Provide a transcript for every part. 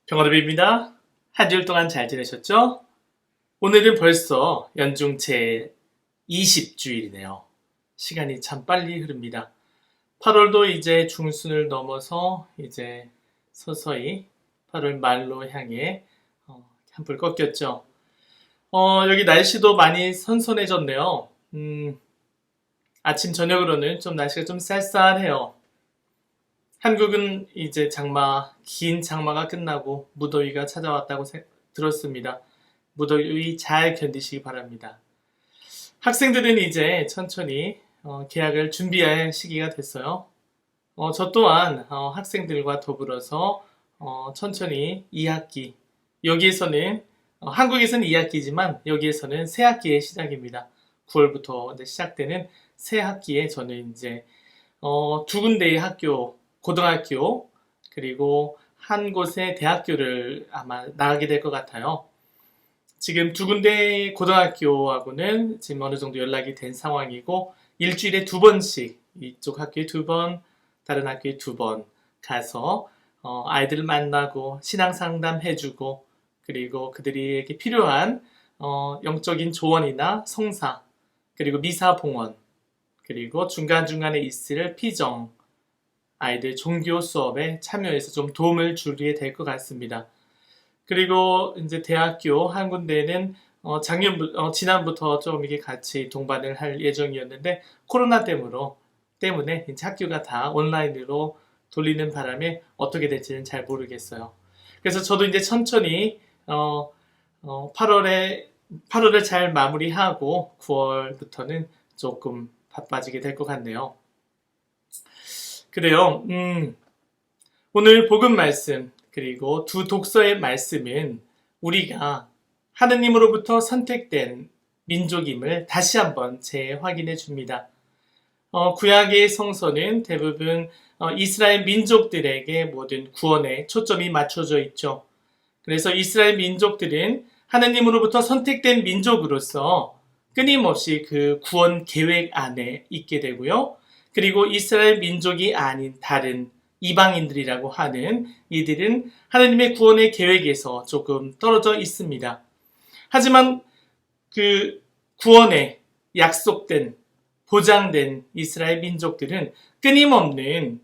평화롭입니다. 한 주일 동안 잘 지내셨죠? 오늘은 벌써 연중 제 20주일이네요. 시간이 참 빨리 흐릅니다. 8월도 이제 중순을 넘어서 이제 서서히 8월 말로 향해 한풀 꺾였죠. 여기 날씨도 많이 선선해졌네요. 아침 저녁으로는 좀 날씨가 좀 쌀쌀해요. 한국은 이제 긴 장마가 끝나고 무더위가 찾아왔다고 들었습니다. 무더위 잘 견디시기 바랍니다. 학생들은 이제 천천히 개학을 준비할 시기가 됐어요. 저 또한 학생들과 더불어서 천천히 2학기, 여기에서는 한국에서는 2학기지만 여기에서는 새 학기의 시작입니다. 9월부터 시작되는 새 학기에 저는 이제 두 군데의 학교, 고등학교, 그리고 한 곳의 대학교를 아마 나가게 될 것 같아요. 지금 두 군데의 고등학교하고는 지금 어느 정도 연락이 된 상황이고, 일주일에 2번씩 이쪽 학교에 2번, 다른 학교에 2번 가서 아이들을 만나고 신앙 상담 해주고, 그리고 그들에게 필요한 영적인 조언이나 성사, 그리고 미사 봉헌, 그리고 중간중간에 있을 피정, 아이들 종교 수업에 참여해서 좀 도움을 주게 될 것 같습니다. 그리고 이제 대학교 한 군데는 지난부터 좀 이게 같이 동반을 할 예정이었는데 코로나 때문에 이제 학교가 다 온라인으로 돌리는 바람에 어떻게 될지는 잘 모르겠어요. 그래서 저도 이제 천천히 8월을 잘 마무리하고 9월부터는 조금 바빠지게 될 것 같네요. 그래요. 오늘 복음 말씀 그리고 두 독서의 말씀은 우리가 하느님으로부터 선택된 민족임을 다시 한번 재확인해 줍니다. 구약의 성서는 대부분 이스라엘 민족들에게 모든 구원에 초점이 맞춰져 있죠. 그래서 이스라엘 민족들은 하느님으로부터 선택된 민족으로서 끊임없이 그 구원 계획 안에 있게 되고요. 그리고 이스라엘 민족이 아닌 다른 이방인들이라고 하는 이들은 하나님의 구원의 계획에서 조금 떨어져 있습니다. 하지만 그 구원에 약속된, 보장된 이스라엘 민족들은 끊임없는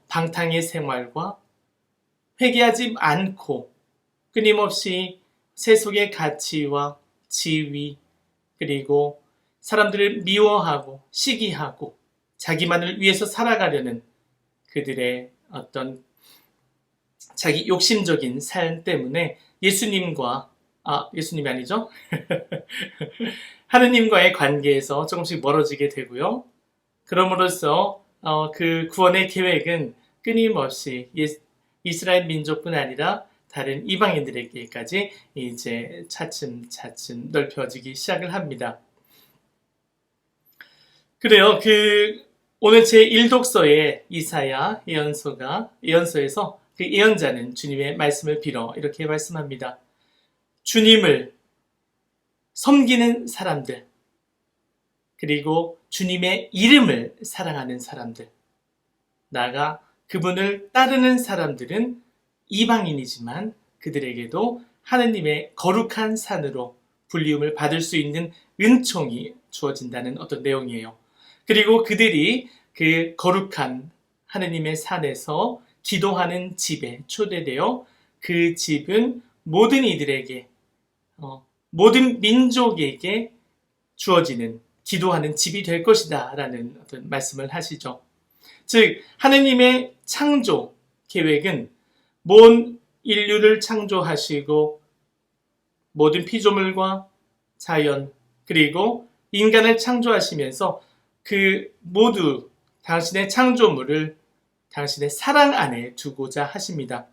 방탕의 생활과 회개하지 않고 끊임없이 세속의 가치와 지위, 그리고 사람들을 미워하고 시기하고 자기만을 위해서 살아가려는 그들의 어떤 자기 욕심적인 삶 때문에 예수님이 아니죠? 하느님과의 관계에서 조금씩 멀어지게 되고요. 그럼으로써 그 구원의 계획은 끊임없이 이스라엘 민족뿐 아니라 다른 이방인들에게까지 이제 차츰차츰 넓혀지기 시작을 합니다. 그래요. 오늘 제1독서의 이사야 예언서에서 그 예언자는 주님의 말씀을 빌어 이렇게 말씀합니다. 주님을 섬기는 사람들, 그리고 주님의 이름을 사랑하는 사람들, 나아가 그분을 따르는 사람들은 이방인이지만 그들에게도 하느님의 거룩한 산으로 불리움을 받을 수 있는 은총이 주어진다는 어떤 내용이에요. 그리고 그들이 그 거룩한 하느님의 산에서 기도하는 집에 초대되어 그 집은 모든 이들에게, 모든 민족에게 주어지는 기도하는 집이 될 것이다 라는 어떤 말씀을 하시죠. 즉 하느님의 창조 계획은 모든 인류를 창조하시고 모든 피조물과 자연 그리고 인간을 창조하시면서 그 모두 당신의 창조물을 당신의 사랑 안에 두고자 하십니다.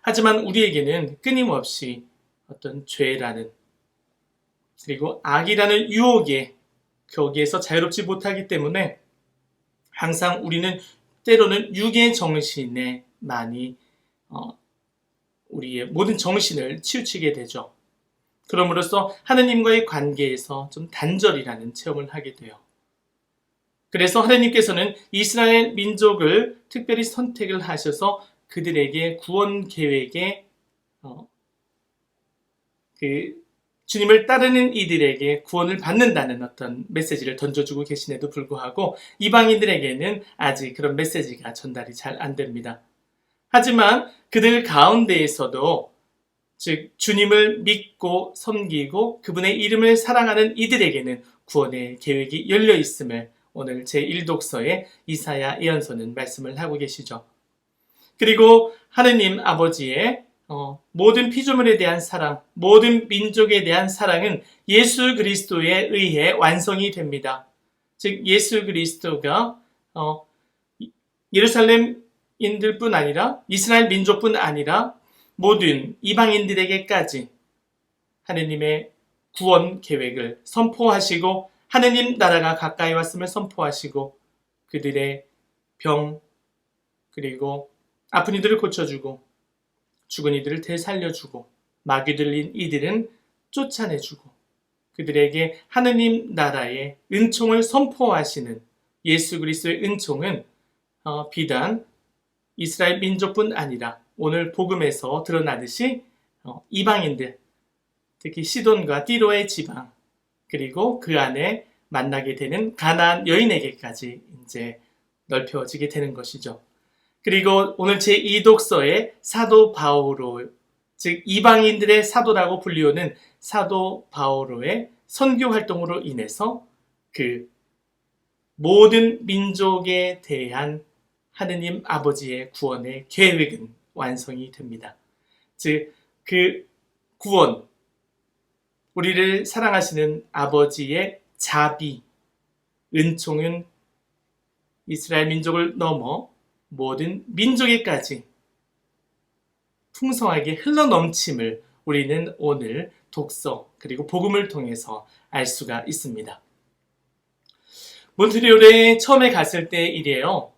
하지만 우리에게는 끊임없이 어떤 죄라는 그리고 악이라는 유혹에 거기에서 자유롭지 못하기 때문에 항상 우리는 때로는 육의 정신에 많이 우리의 모든 정신을 치우치게 되죠. 그럼으로써 하느님과의 관계에서 좀 단절이라는 체험을 하게 돼요. 그래서 하느님께서는 이스라엘 민족을 특별히 선택을 하셔서 그들에게 구원 계획에 주님을 따르는 이들에게 구원을 받는다는 어떤 메시지를 던져주고 계심에도 불구하고 이방인들에게는 아직 그런 메시지가 전달이 잘 안 됩니다. 하지만 그들 가운데에서도 즉 주님을 믿고 섬기고 그분의 이름을 사랑하는 이들에게는 구원의 계획이 열려 있음을 오늘 제1독서의 이사야 예언서는 말씀을 하고 계시죠. 그리고 하느님 아버지의 모든 피조물에 대한 사랑, 모든 민족에 대한 사랑은 예수 그리스도에 의해 완성이 됩니다. 즉 예수 그리스도가 예루살렘인들뿐 아니라 이스라엘 민족뿐 아니라 모든 이방인들에게까지 하느님의 구원 계획을 선포하시고 하느님 나라가 가까이 왔음을 선포하시고 그들의 병 그리고 아픈 이들을 고쳐주고 죽은 이들을 되살려주고 마귀 들린 이들은 쫓아내주고 그들에게 하느님 나라의 은총을 선포하시는 예수 그리스도의 은총은 비단 이스라엘 민족뿐 아니라 오늘 복음에서 드러나듯이 이방인들 특히 시돈과 띠로의 지방 그리고 그 안에 만나게 되는 가나안 여인에게까지 이제 넓혀지게 되는 것이죠. 그리고 오늘 제2독서의 사도 바오로, 즉 이방인들의 사도라고 불리우는 사도 바오로의 선교 활동으로 인해서 그 모든 민족에 대한 하느님 아버지의 구원의 계획은 완성이 됩니다. 즉 그 구원, 우리를 사랑하시는 아버지의 자비, 은총은 이스라엘 민족을 넘어 모든 민족에까지 풍성하게 흘러넘침을 우리는 오늘 독서 그리고 복음을 통해서 알 수가 있습니다. 몬트리올에 처음에 갔을 때 일이에요.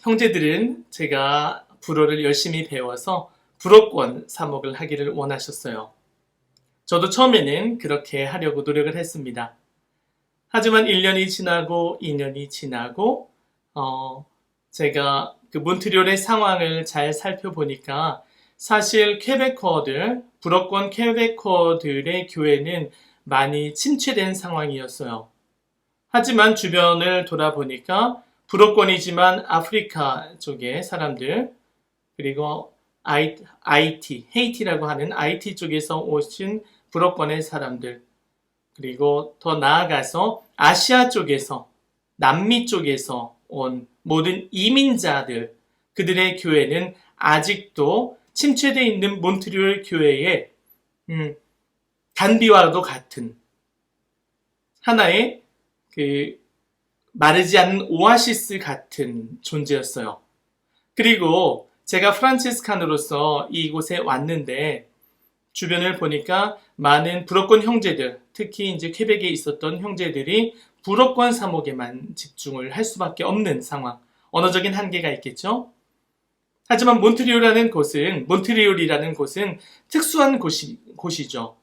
형제들은 제가 불어를 열심히 배워서 불어권 사목을 하기를 원하셨어요. 저도 처음에는 그렇게 하려고 노력을 했습니다. 하지만 1년이 지나고 2년이 지나고 제가 그 몬트리올의 상황을 잘 살펴보니까 사실 퀘베커들, 불어권 퀘베커들의 교회는 많이 침체된 상황이었어요. 하지만 주변을 돌아보니까 불어권이지만 아프리카 쪽의 사람들 그리고 IT, 헤이티라고 하는 IT 쪽에서 오신 불어권의 사람들 그리고 더 나아가서 아시아 쪽에서 남미 쪽에서 온 모든 이민자들 그들의 교회는 아직도 침체되어 있는 몬트리올 교회의 단비와도 같은 하나의 마르지 않는 오아시스 같은 존재였어요. 그리고 제가 프란치스칸으로서 이곳에 왔는데 주변을 보니까 많은 불어권 형제들, 특히 이제 퀘벡에 있었던 형제들이 불어권 사목에만 집중을 할 수밖에 없는 상황. 언어적인 한계가 있겠죠. 하지만 몬트리올이라는 곳은 특수한 곳이죠.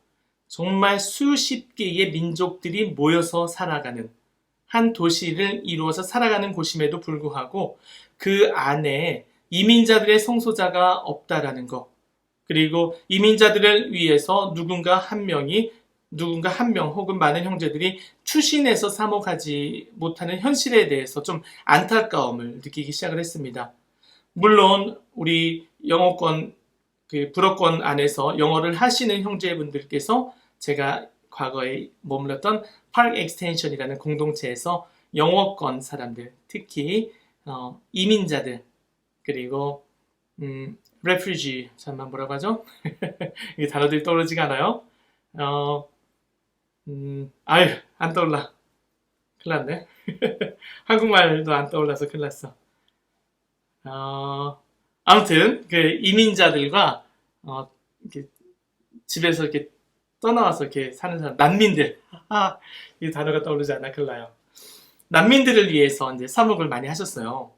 정말 수십 개의 민족들이 모여서 살아가는 한 도시를 이루어서 살아가는 곳임에도 불구하고 그 안에 이민자들의 성소자가 없다라는 것 그리고 이민자들을 위해서 누군가 한 명 혹은 많은 형제들이 추신해서 사목하지 못하는 현실에 대해서 좀 안타까움을 느끼기 시작을 했습니다. 물론 우리 영어권 불어권 안에서 영어를 하시는 형제분들께서 제가 과거에 머물렀던 파크 익스텐션이라는 공동체에서 영어권 사람들, 특히 이민자들 그리고 refugee, 잠깐만 뭐라고 하죠? 이 단어들이 떠오르지가 않아요. 안 떠올라. 큰일 났네. 한국말도 안 떠올라서 큰일 났어. 아무튼 그 이민자들과 이렇게 집에서 이렇게 떠나와서 이렇게 사는 사람, 난민들. 이 단어가 떠오르지 않아 큰일 나요. 난민들을 위해서 이제 사목을 많이 하셨어요.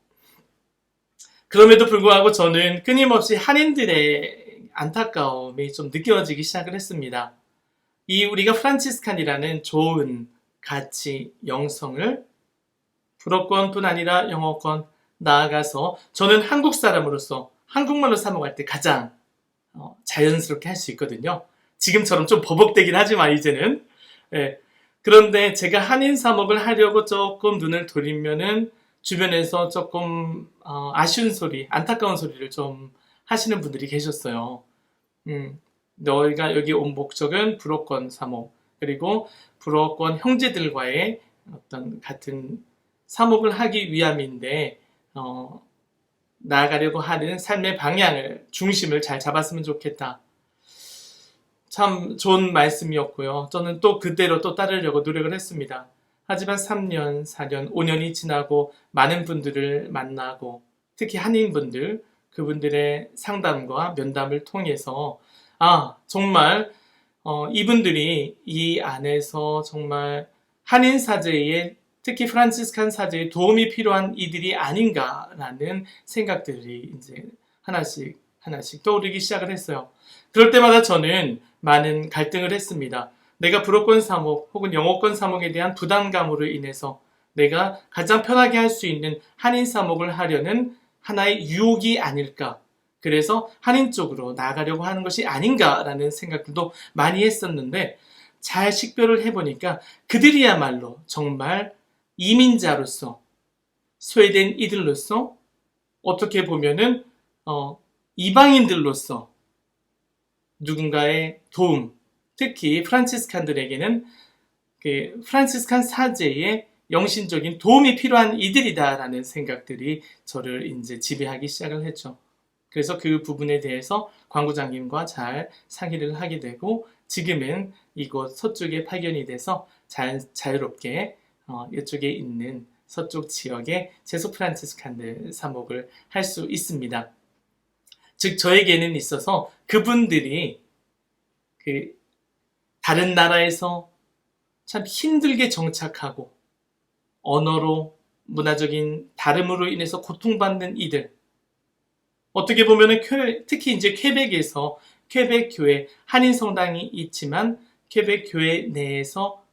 그럼에도 불구하고 저는 끊임없이 한인들의 안타까움이 좀 느껴지기 시작을 했습니다. 우리가 프란치스칸이라는 좋은 가치, 영성을 불어권뿐 아니라 영어권, 나아가서 저는 한국 사람으로서 한국말로 사먹을 때 가장 자연스럽게 할 수 있거든요. 지금처럼 좀 버벅대긴 하지만 이제는. 예. 그런데 제가 한인 사먹을 하려고 조금 눈을 돌리면은 주변에서 조금 아쉬운 소리, 안타까운 소리를 좀 하시는 분들이 계셨어요. 너희가 여기 온 목적은 불어권 사목, 그리고 불어권 형제들과의 어떤 같은 사목을 하기 위함인데 나아가려고 하는 삶의 방향을, 중심을 잘 잡았으면 좋겠다. 참 좋은 말씀이었고요. 저는 또 그대로 또 따르려고 노력을 했습니다. 하지만 3년, 4년, 5년이 지나고 많은 분들을 만나고 특히 한인분들, 그분들의 상담과 면담을 통해서 정말 이분들이 이 안에서 정말 한인 사제의, 특히 프란치스칸 사제의 도움이 필요한 이들이 아닌가라는 생각들이 이제 하나씩 떠오르기 시작을 했어요. 그럴 때마다 저는 많은 갈등을 했습니다. 내가 불어권 사목 혹은 영어권 사목에 대한 부담감으로 인해서 내가 가장 편하게 할 수 있는 한인 사목을 하려는 하나의 유혹이 아닐까. 그래서 한인 쪽으로 나아가려고 하는 것이 아닌가라는 생각들도 많이 했었는데 잘 식별을 해보니까 그들이야말로 정말 이민자로서, 스웨덴 이들로서, 어떻게 보면은 이방인들로서 누군가의 도움, 특히 프란치스칸들에게는 그 프란치스칸 사제의 영신적인 도움이 필요한 이들이다라는 생각들이 저를 이제 지배하기 시작을 했죠. 그래서 그 부분에 대해서 광구장님과 잘 상의를 하게 되고 지금은 이곳 서쪽에 파견이 돼서 자유롭게 이쪽에 있는 서쪽 지역의 제소 프란치스칸들 사목을 할 수 있습니다. 즉 저에게는 있어서 그분들이 그 다른 나라에서 참 힘들게 정착하고 언어로 문화적인 다름으로 인해서 고통받는 이들, 어떻게 보면은 특히 이제 퀘벡에서 퀘벡 교회 한인 성당이 있지만 퀘벡 교회 내에서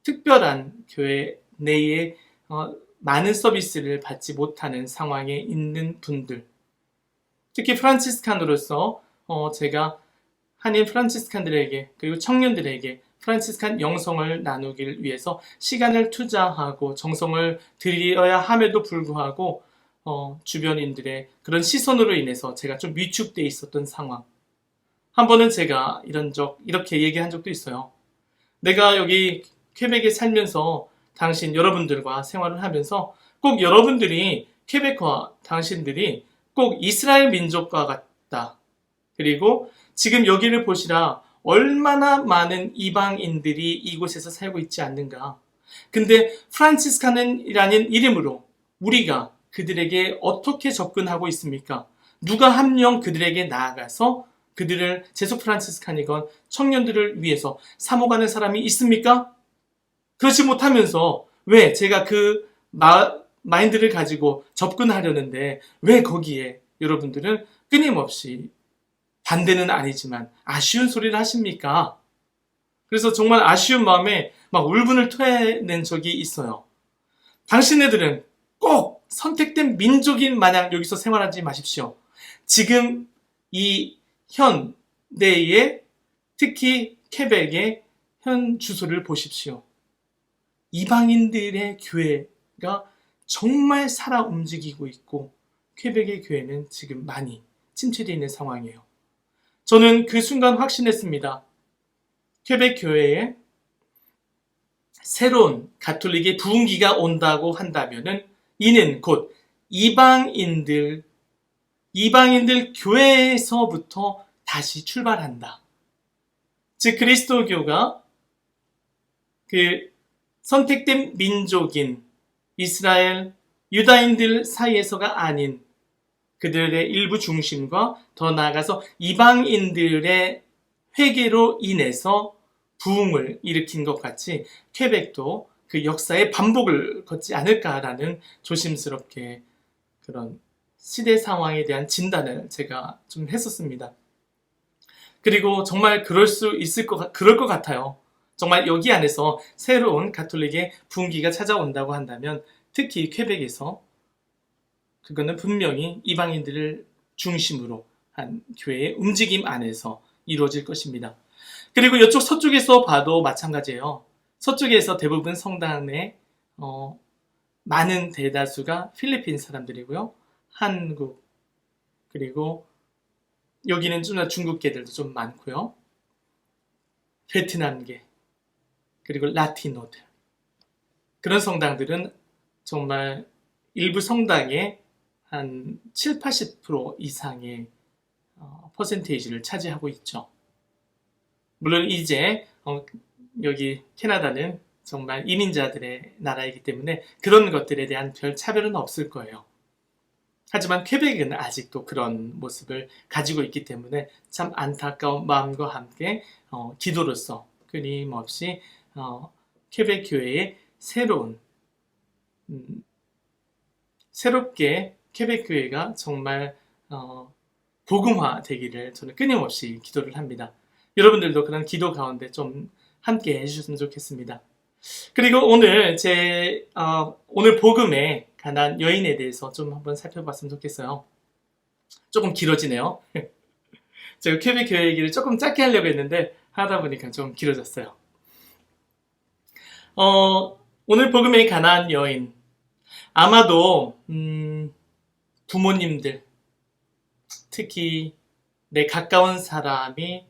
특별한 교회 내에 많은 서비스를 받지 못하는 상황에 있는 분들, 특히 프란치스칸으로서 제가 한인 프란치스칸들에게 그리고 청년들에게 프란치스칸 영성을 나누길 위해서 시간을 투자하고 정성을 들여야 함에도 불구하고 주변인들의 그런 시선으로 인해서 제가 좀 위축돼 있었던 상황. 한 번은 제가 이렇게 얘기한 적도 있어요. 내가 여기 퀘벡에 살면서 당신 여러분들과 생활을 하면서 꼭 여러분들이 퀘벡과 당신들이 꼭 이스라엘 민족과 같다. 그리고 지금 여기를 보시라 얼마나 많은 이방인들이 이곳에서 살고 있지 않는가. 근데 프란치스칸이라는 이름으로 우리가 그들에게 어떻게 접근하고 있습니까? 누가 한 명 그들에게 나아가서 그들을 제소 프란치스칸이건 청년들을 위해서 사모가는 사람이 있습니까? 그렇지 못하면서 왜 제가 그 마인드를 가지고 접근하려는데 왜 거기에 여러분들은 끊임없이 반대는 아니지만 아쉬운 소리를 하십니까? 그래서 정말 아쉬운 마음에 막 울분을 토해낸 적이 있어요. 당신네들은 꼭 선택된 민족인 마냥 여기서 생활하지 마십시오. 지금 이 현대의 특히 퀘벡의 현 주소를 보십시오. 이방인들의 교회가 정말 살아 움직이고 있고 퀘벡의 교회는 지금 많이 침체되어 있는 상황이에요. 저는 그 순간 확신했습니다. 퀘벡 교회에 새로운 가톨릭의 부흥기가 온다고 한다면은 이는 곧 이방인들 교회에서부터 다시 출발한다. 즉 그리스도교가 그 선택된 민족인 이스라엘 유다인들 사이에서가 아닌 그들의 일부 중심과 더 나아가서 이방인들의 회개로 인해서 부흥을 일으킨 것 같이 퀘벡도 그 역사의 반복을 걷지 않을까라는 조심스럽게 그런 시대 상황에 대한 진단을 제가 좀 했었습니다. 그리고 정말 그럴 것 같아요. 정말 여기 안에서 새로운 가톨릭의 부흥기가 찾아온다고 한다면 특히 퀘벡에서 그거는 분명히 이방인들을 중심으로 한 교회의 움직임 안에서 이루어질 것입니다. 그리고 이쪽 서쪽에서 봐도 마찬가지예요. 서쪽에서 대부분 성당에 많은 대다수가 필리핀 사람들이고요. 한국, 그리고 여기는 좀 중국계들도 좀 많고요. 베트남계, 그리고 라티노들. 그런 성당들은 정말 일부 성당의 한 7, 80% 이상의 퍼센테이지를 차지하고 있죠. 물론 이제 여기 캐나다는 정말 이민자들의 나라이기 때문에 그런 것들에 대한 별 차별은 없을 거예요. 하지만 퀘벡은 아직도 그런 모습을 가지고 있기 때문에 참 안타까운 마음과 함께 기도로서 끊임없이 퀘벡 교회의 새롭게 퀘벡 교회가 정말 복음화 되기를 저는 끊임없이 기도를 합니다. 여러분들도 그런 기도 가운데 좀 함께 해주셨으면 좋겠습니다. 그리고 오늘 오늘 복음의 가난 여인에 대해서 좀 한번 살펴봤으면 좋겠어요. 조금 길어지네요. 제가 퀘벡 교회 얘기를 조금 짧게 하려고 했는데 하다 보니까 좀 길어졌어요. 오늘 복음의 가난 여인, 아마도 부모님들, 특히 내 가까운 사람이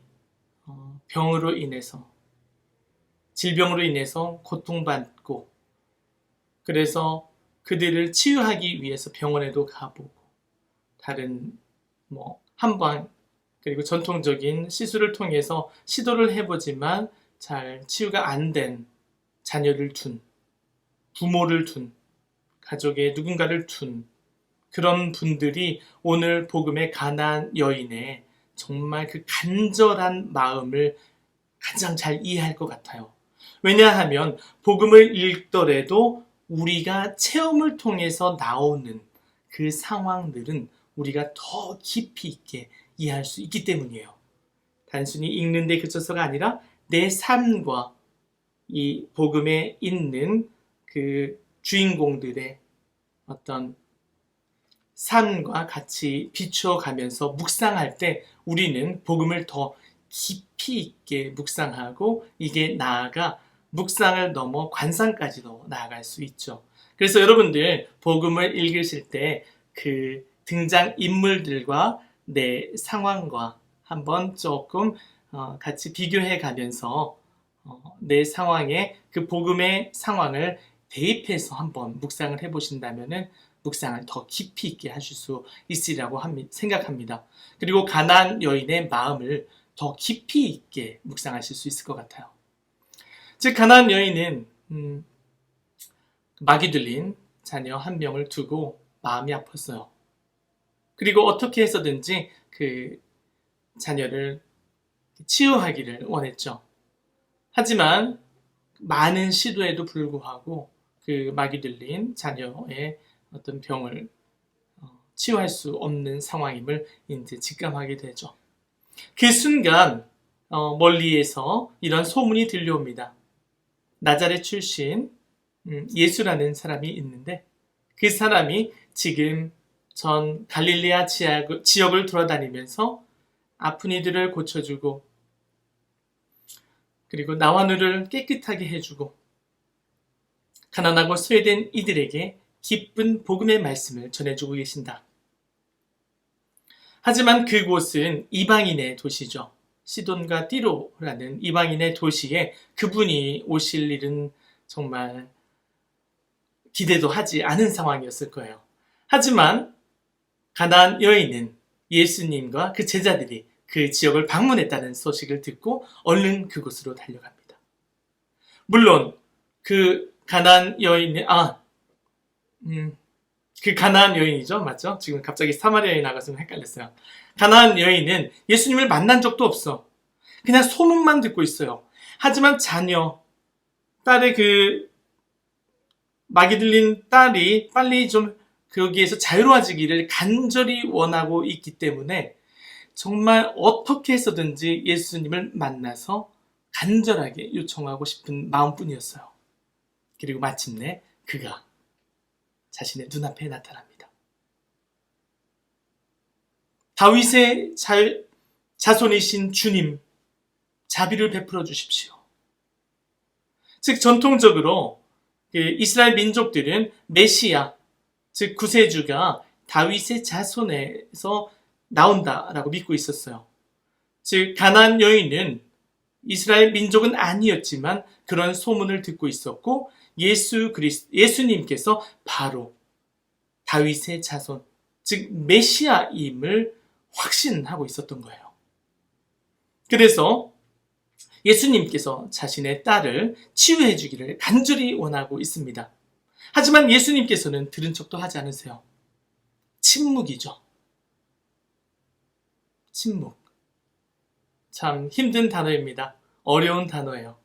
병으로 인해서, 질병으로 인해서 고통받고, 그래서 그들을 치유하기 위해서 병원에도 가보고, 다른 한방, 그리고 전통적인 시술을 통해서 시도를 해보지만 잘 치유가 안 된 자녀를 둔, 부모를 둔, 가족의 누군가를 둔 그런 분들이 오늘 복음의 가나안 여인의 정말 그 간절한 마음을 가장 잘 이해할 것 같아요. 왜냐하면 복음을 읽더라도 우리가 체험을 통해서 나오는 그 상황들은 우리가 더 깊이 있게 이해할 수 있기 때문이에요. 단순히 읽는 데 그쳐서가 아니라 내 삶과 이 복음에 있는 그 주인공들의 어떤 삶과 같이 비추어가면서 묵상할 때 우리는 복음을 더 깊이 있게 묵상하고 이게 나아가 묵상을 넘어 관상까지도 나아갈 수 있죠. 그래서 여러분들 복음을 읽으실 때 그 등장 인물들과 내 상황과 한번 조금 같이 비교해 가면서 내 상황에 그 복음의 상황을 대입해서 한번 묵상을 해보신다면은 묵상을 더 깊이 있게 하실 수 있으리라고 생각합니다. 그리고 가나안 여인의 마음을 더 깊이 있게 묵상하실 수 있을 것 같아요. 즉 가나안 여인은 마귀 들린 자녀 한 명을 두고 마음이 아팠어요. 그리고 어떻게 해서든지 그 자녀를 치유하기를 원했죠. 하지만 많은 시도에도 불구하고 그 마귀 들린 자녀의 어떤 병을 치유할 수 없는 상황임을 이제 직감하게 되죠. 그 순간 멀리에서 이런 소문이 들려옵니다. 나자렛 출신 예수라는 사람이 있는데 그 사람이 지금 전 갈릴레아 지역을 돌아다니면서 아픈 이들을 고쳐주고 그리고 나와 너를 깨끗하게 해주고 가난하고 소외된 이들에게 기쁜 복음의 말씀을 전해주고 계신다. 하지만 그곳은 이방인의 도시죠. 시돈과 띠로라는 이방인의 도시에 그분이 오실 일은 정말 기대도 하지 않은 상황이었을 거예요. 하지만 가나안 여인은 예수님과 그 제자들이 그 지역을 방문했다는 소식을 듣고 얼른 그곳으로 달려갑니다. 물론 그 가나안 여인이 그 가나안 여인이죠, 맞죠? 지금 갑자기 사마리아 여인 나가서 헷갈렸어요. 가나안 여인은 예수님을 만난 적도 없어. 그냥 소문만 듣고 있어요. 하지만 딸의 그 마귀 들린 딸이 빨리 좀 거기에서 자유로워지기를 간절히 원하고 있기 때문에 정말 어떻게 해서든지 예수님을 만나서 간절하게 요청하고 싶은 마음뿐이었어요. 그리고 마침내 그가 자신의 눈앞에 나타납니다. 다윗의 자손이신 주님, 자비를 베풀어 주십시오. 즉 전통적으로 이스라엘 민족들은 메시아, 즉 구세주가 다윗의 자손에서 나온다라고 믿고 있었어요. 즉 가나안 여인은 이스라엘 민족은 아니었지만 그런 소문을 듣고 있었고 예수님께서 바로 다윗의 자손, 즉 메시아임을 확신하고 있었던 거예요. 그래서 예수님께서 자신의 딸을 치유해 주기를 간절히 원하고 있습니다. 하지만 예수님께서는 들은 척도 하지 않으세요. 침묵이죠. 침묵. 참 힘든 단어입니다. 어려운 단어예요.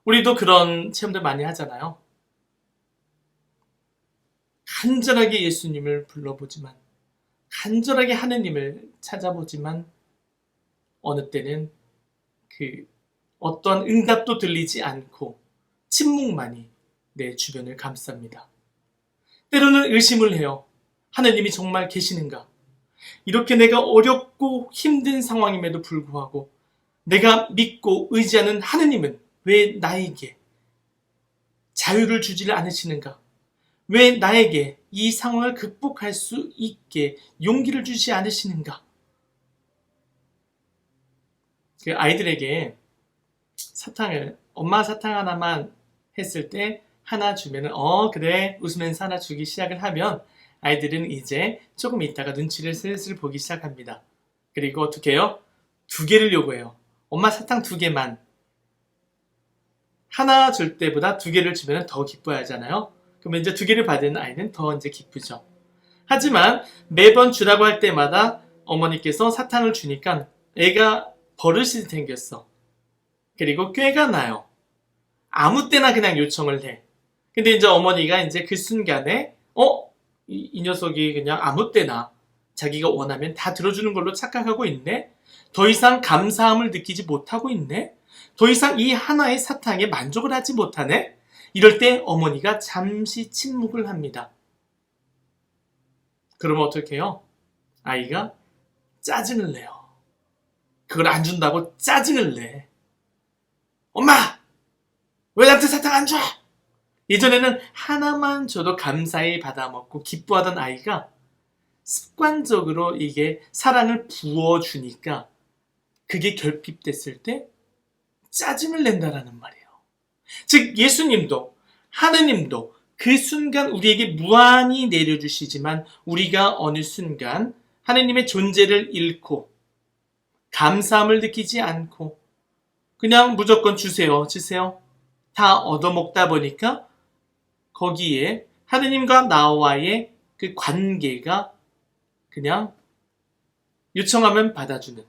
우리도 그런 체험들 많이 하잖아요. 간절하게 예수님을 불러보지만, 간절하게 하느님을 찾아보지만 어느 때는 어떤 응답도 들리지 않고 침묵만이 내 주변을 감쌉니다. 때로는 의심을 해요. 하느님이 정말 계시는가? 이렇게 내가 어렵고 힘든 상황임에도 불구하고 내가 믿고 의지하는 하느님은 왜 나에게 자유를 주지를 않으시는가? 왜 나에게 이 상황을 극복할 수 있게 용기를 주지 않으시는가? 그 아이들에게 엄마 사탕 하나만 했을 때 하나 주면은 그래 웃으면서 하나 주기 시작을 하면 아이들은 이제 조금 있다가 눈치를 슬슬 보기 시작합니다. 그리고 어떻게 해요? 2개를 요구해요. 엄마 사탕 2개만. 하나 줄 때보다 2개를 주면 더 기뻐하잖아요. 그러면 이제 2개를 받은 아이는 더 이제 기쁘죠. 하지만 매번 주라고 할 때마다 어머니께서 사탕을 주니까 애가 버릇이 생겼어. 그리고 꾀가 나요. 아무 때나 그냥 요청을 해. 근데 이제 어머니가 이제 그 순간에 이 녀석이 그냥 아무 때나 자기가 원하면 다 들어주는 걸로 착각하고 있네? 더 이상 감사함을 느끼지 못하고 있네? 더 이상 이 하나의 사탕에 만족을 하지 못하네? 이럴 때 어머니가 잠시 침묵을 합니다. 그러면 어떻게 해요? 아이가 짜증을 내요. 그걸 안 준다고 짜증을 내. 엄마! 왜 나한테 사탕 안 줘? 예전에는 하나만 줘도 감사히 받아먹고 기뻐하던 아이가 습관적으로 이게 사랑을 부어주니까 그게 결핍됐을 때 짜증을 낸다라는 말이에요. 즉 예수님도 하느님도 그 순간 우리에게 무한히 내려주시지만 우리가 어느 순간 하느님의 존재를 잃고 감사함을 느끼지 않고 그냥 무조건 주세요 다 얻어먹다 보니까 거기에 하느님과 나와의 그 관계가 그냥 요청하면 받아주는,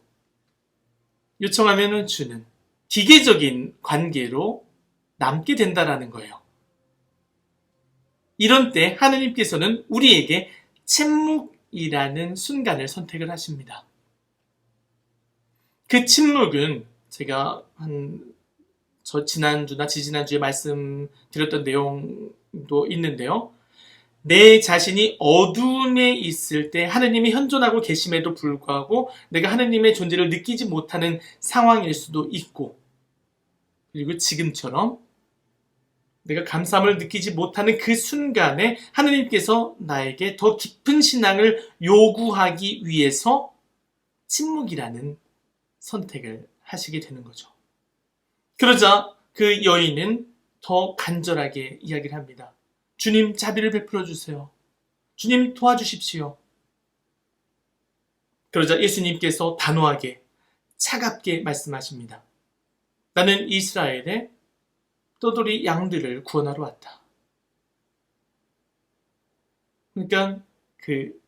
요청하면 주는 기계적인 관계로 남게 된다라는 거예요. 이런 때 하느님께서는 우리에게 침묵이라는 순간을 선택을 하십니다. 그 침묵은 제가 지난주나 지지난주에 말씀드렸던 내용도 있는데요. 내 자신이 어둠에 있을 때 하느님이 현존하고 계심에도 불구하고 내가 하느님의 존재를 느끼지 못하는 상황일 수도 있고, 그리고 지금처럼 내가 감사함을 느끼지 못하는 그 순간에 하느님께서 나에게 더 깊은 신앙을 요구하기 위해서 침묵이라는 선택을 하시게 되는 거죠. 그러자 그 여인은 더 간절하게 이야기를 합니다. 주님 자비를 베풀어 주세요. 주님 도와주십시오. 그러자 예수님께서 단호하게 차갑게 말씀하십니다. 나는 이스라엘의 떠돌이 양들을 구원하러 왔다. 그러니까 그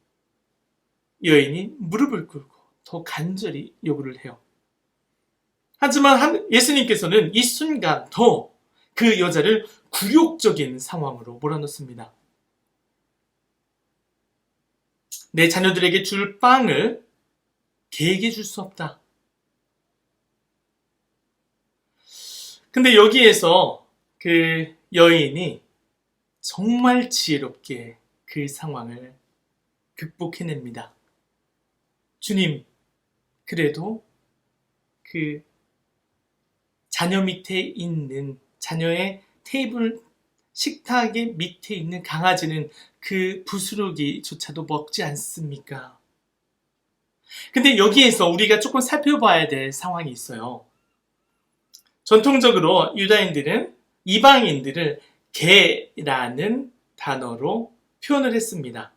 여인이 무릎을 꿇고 더 간절히 요구를 해요. 하지만 예수님께서는 이 순간 더 그 여자를 굴욕적인 상황으로 몰아넣습니다. 내 자녀들에게 줄 빵을 개에게 줄 수 없다. 근데 여기에서 그 여인이 정말 지혜롭게 그 상황을 극복해냅니다. 주님, 그래도 그 자녀 밑에 있는, 자녀의 테이블 식탁의 밑에 있는 강아지는 그 부스러기조차도 먹지 않습니까? 근데 여기에서 우리가 조금 살펴봐야 될 상황이 있어요. 전통적으로 유다인들은 이방인들을 개라는 단어로 표현을 했습니다.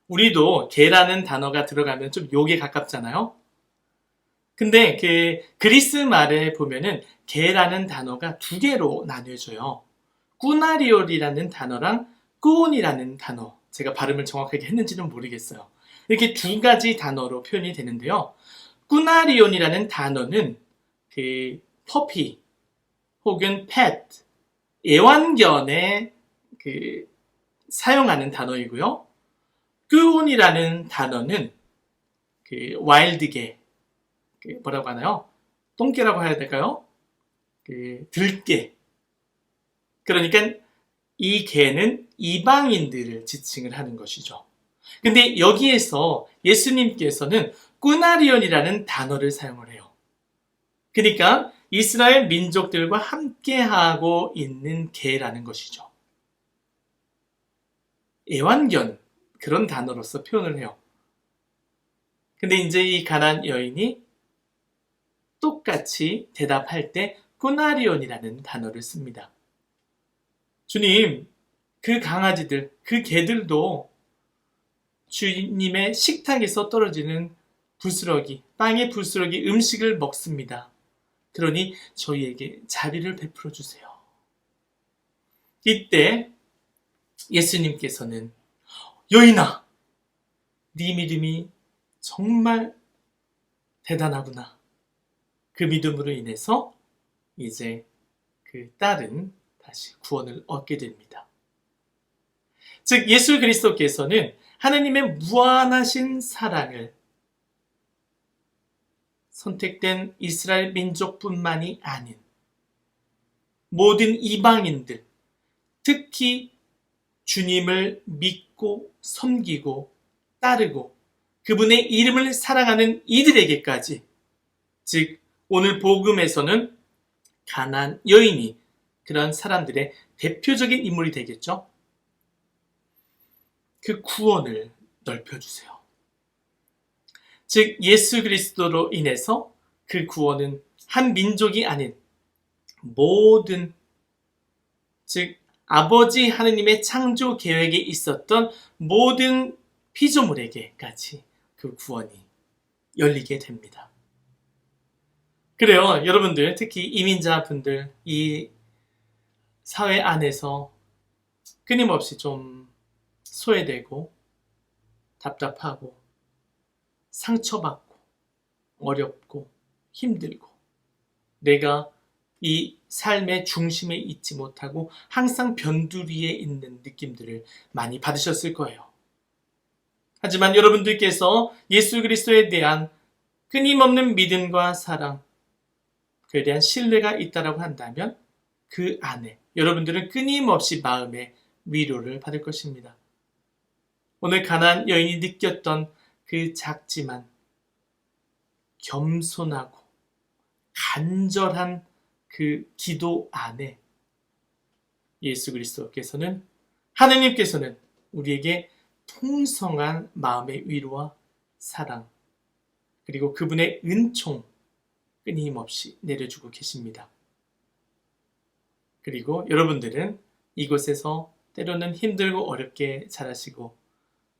우리도 개라는 단어가 들어가면 좀 욕에 가깝잖아요. 근데 그 그리스 말에 보면은 개라는 단어가 두 개로 나뉘어져요. 꾸나리올이라는 단어랑 꾸온이라는 단어. 제가 발음을 정확하게 했는지는 모르겠어요. 이렇게 두 가지 단어로 표현이 되는데요. 꾸나리온이라는 단어는 그 퍼피 혹은 펫, 애완견에 그 사용하는 단어이고요. 꾸온이라는 단어는 그 와일드개, 그 뭐라고 하나요? 똥개라고 해야 될까요? 그 들개. 그러니까 이 개는 이방인들을 지칭을 하는 것이죠. 근데 여기에서 예수님께서는 꾸나리온이라는 단어를 사용을 해요. 그러니까 이스라엘 민족들과 함께하고 있는 개라는 것이죠. 애완견, 그런 단어로서 표현을 해요. 근데 이제 이 가난 여인이 똑같이 대답할 때 꾸나리온이라는 단어를 씁니다. 주님, 그 강아지들, 그 개들도 주님의 식탁에서 떨어지는 부스러기, 빵의 부스러기 음식을 먹습니다. 그러니 저희에게 자비를 베풀어 주세요. 이때 예수님께서는 여인아, 네 믿음이 정말 대단하구나. 그 믿음으로 인해서 이제 그 딸은 다시 구원을 얻게 됩니다. 즉 예수 그리스도께서는 하나님의 무한하신 사랑을 선택된 이스라엘 민족뿐만이 아닌 모든 이방인들, 특히 주님을 믿고 섬기고 따르고 그분의 이름을 사랑하는 이들에게까지, 즉 오늘 복음에서는 가나안 여인이 그런 사람들의 대표적인 인물이 되겠죠. 그 구원을 넓혀주세요. 즉 예수 그리스도로 인해서 그 구원은 한 민족이 아닌 모든, 즉 아버지 하느님의 창조 계획에 있었던 모든 피조물에게까지 그 구원이 열리게 됩니다. 그래요. 여러분들, 특히 이민자분들, 이 사회 안에서 끊임없이 좀 소외되고 답답하고 상처받고 어렵고 힘들고 내가 이 삶의 중심에 있지 못하고 항상 변두리에 있는 느낌들을 많이 받으셨을 거예요. 하지만 여러분들께서 예수 그리스도에 대한 끊임없는 믿음과 사랑, 그에 대한 신뢰가 있다고 한다면 그 안에 여러분들은 끊임없이 마음의 위로를 받을 것입니다. 오늘 가나안 여인이 느꼈던 그 작지만 겸손하고 간절한 그 기도 안에 예수 그리스도께서는, 하느님께서는 우리에게 풍성한 마음의 위로와 사랑, 그리고 그분의 은총 끊임없이 내려주고 계십니다. 그리고 여러분들은 이곳에서 때로는 힘들고 어렵게 자라시고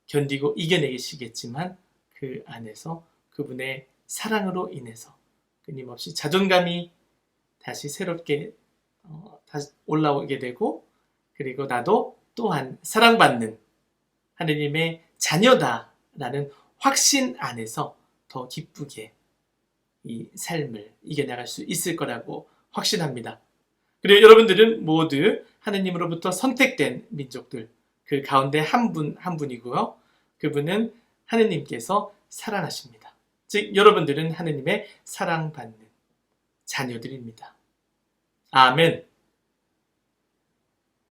견디고 이겨내시겠지만 그 안에서 그분의 사랑으로 인해서 끊임없이 자존감이 다시 새롭게 다시 올라오게 되고, 그리고 나도 또한 사랑받는 하느님의 자녀다라는 확신 안에서 더 기쁘게 이 삶을 이겨나갈 수 있을 거라고 확신합니다. 그리고 여러분들은 모두 하느님으로부터 선택된 민족들, 그 가운데 한 분이고요. 그분은 하느님께서 사랑하십니다. 즉 여러분들은 하느님의 사랑받는 자녀들입니다. 아멘.